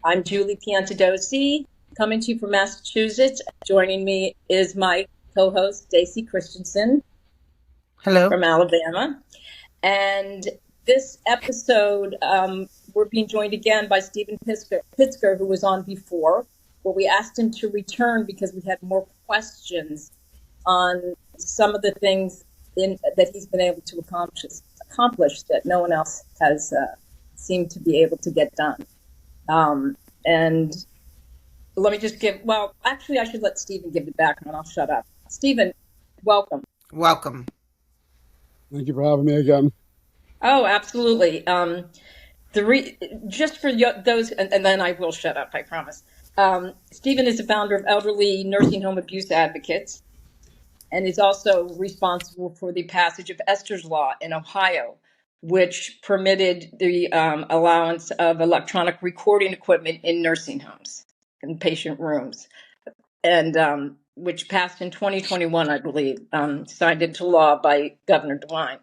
I'm Julie Piantadosi, coming to you from Massachusetts. Joining me is my co-host, Stacey Christensen Hello. from Alabama. And this episode, we're being joined again by Stephen Piskor, who was on before, where we asked him to return because we had more questions on some of the things that he's been able to accomplish that no one else has seemed to be able to get done. And let me just actually, I should let Stephen give the background. I'll shut up. Stephen, welcome. Welcome. Thank you for having me again. Oh, absolutely. Just for those, and then I will shut up, I promise. Stephen is the founder of Elderly Nursing Home Abuse Advocates and is also responsible for the passage of Esther's Law in Ohio, which permitted the allowance of electronic recording equipment in nursing homes and patient rooms, and which passed in 2021, I believe, signed into law by Governor DeWine.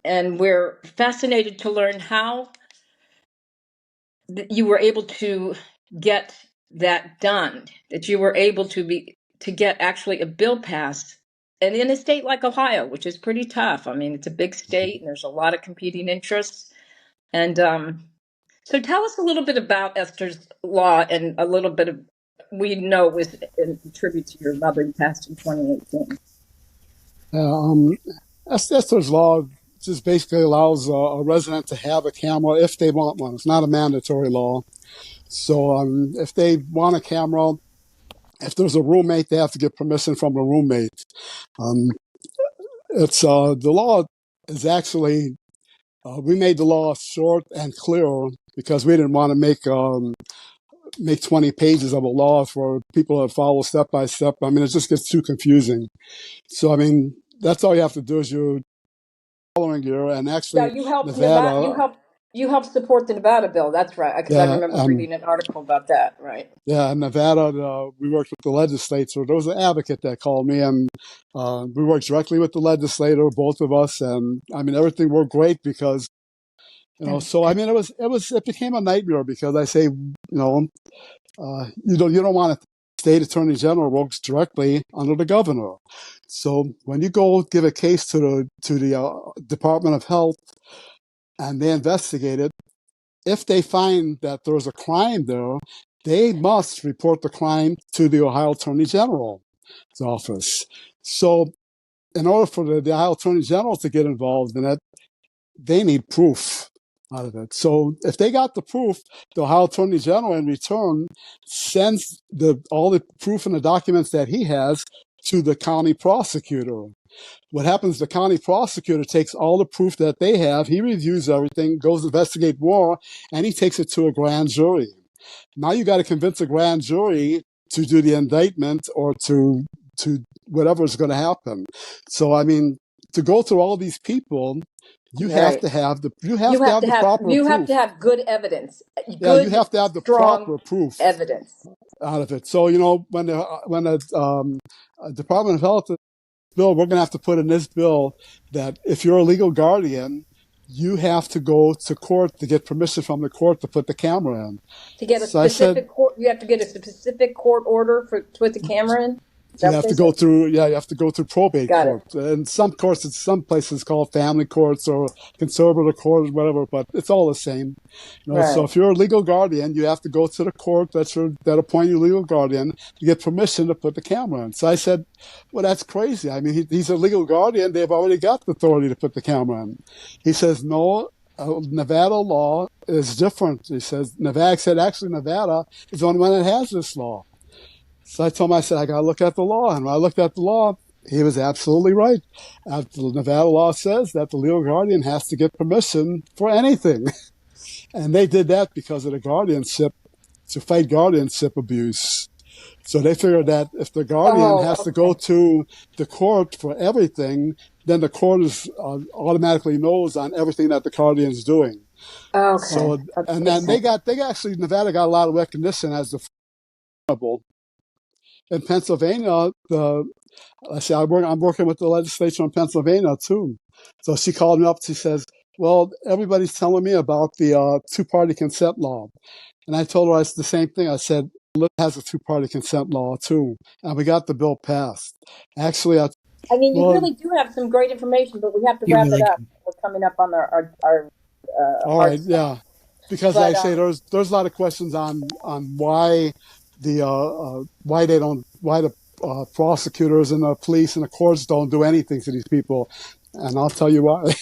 And we're fascinated to learn how you were able to get that done, that you were able to get actually a bill passed, and in a state like Ohio, which is pretty tough. I mean, it's a big state, and there's a lot of competing interests. And so, tell us a little bit about Esther's Law, and a little bit of we know it was in tribute to your mother who passed in 2018. Esther's Law just basically allows a resident to have a camera if they want one. It's not a mandatory law. So if they want a camera, if there's a roommate, they have to get permission from the roommate. The law is actually, we made the law short and clear because we didn't want to make 20 pages of a law for people to follow step by step. I mean, it just gets too confusing. So, I mean, that's all you have to do is you're following year, and Now actually you helped Nevada. Nevada, You helped support the Nevada bill. That's right, because I yeah, remember reading an article about that. Right. Nevada, we worked with the legislature. There was an advocate that called me, and we worked directly with the legislator, both of us, and I mean, everything worked great because, so I mean, it became a nightmare because I say, you don't want a state attorney general works directly under the governor. So when you go give a case to the Department of Health and they investigate it, if they find that there's a crime there, they must report the crime to the Ohio Attorney General's office. So in order for the Ohio Attorney General to get involved in it, they need proof out of it. So if they got the proof, the Ohio Attorney General in return sends all the proof and the documents that he has to the county prosecutor. What happens, the county prosecutor takes all the proof that they have, he reviews everything, goes to investigate more, and he takes it to a grand jury. Now you got to convince a grand jury to do the indictment or to whatever is going to happen. So, I mean, to go through all these people, you have to have the proper You have proof. to have good evidence. Yeah, you Good, have to have the strong proper proof evidence. out of it. So, when the Department of Health bill, we're going to have to put in this bill that if you're a legal guardian, you have to go to court to get permission from the court to put the camera in. To get a So I said, specific court, you have to get a specific court order to put the camera in. Is that you what have they to go said? through, you have to go through probate Got it. court. And some courts, some places called family courts or conservative court or whatever, but it's all the same. So Right. if you're a legal guardian, you have to go to the court that appoint you legal guardian to get permission to put the camera in. So I said, well, that's crazy. I mean, he's a legal guardian. They've already got the authority to put the camera in. He says, no, Nevada law is different. He says, actually, Nevada is the only one that has this law. So I told him, I said, I got to look at the law. And when I looked at the law, he was absolutely right. The Nevada law says that the legal guardian has to get permission for anything. And they did that because of the guardianship, to fight guardianship abuse. So they figured that if the guardian has to go to the court for everything, then the court automatically knows on everything that the guardian is doing. Okay. So, and then Nevada got a lot of recognition as the in Pennsylvania, I'm working with the legislature in Pennsylvania too. So she called me up. She says, Well, everybody's telling me about the two-party consent law. And I told her the same thing. I said, Liv has a two-party consent law too. And we got the bill passed. Actually, I mean, you well, really do have some great information, but we have to You wrap it really up. do. We're coming up on our all hard right, stop. yeah. Because But I say there's a lot of questions on why why they don't why the prosecutors and the police and the courts don't do anything to these people, and I'll tell you why.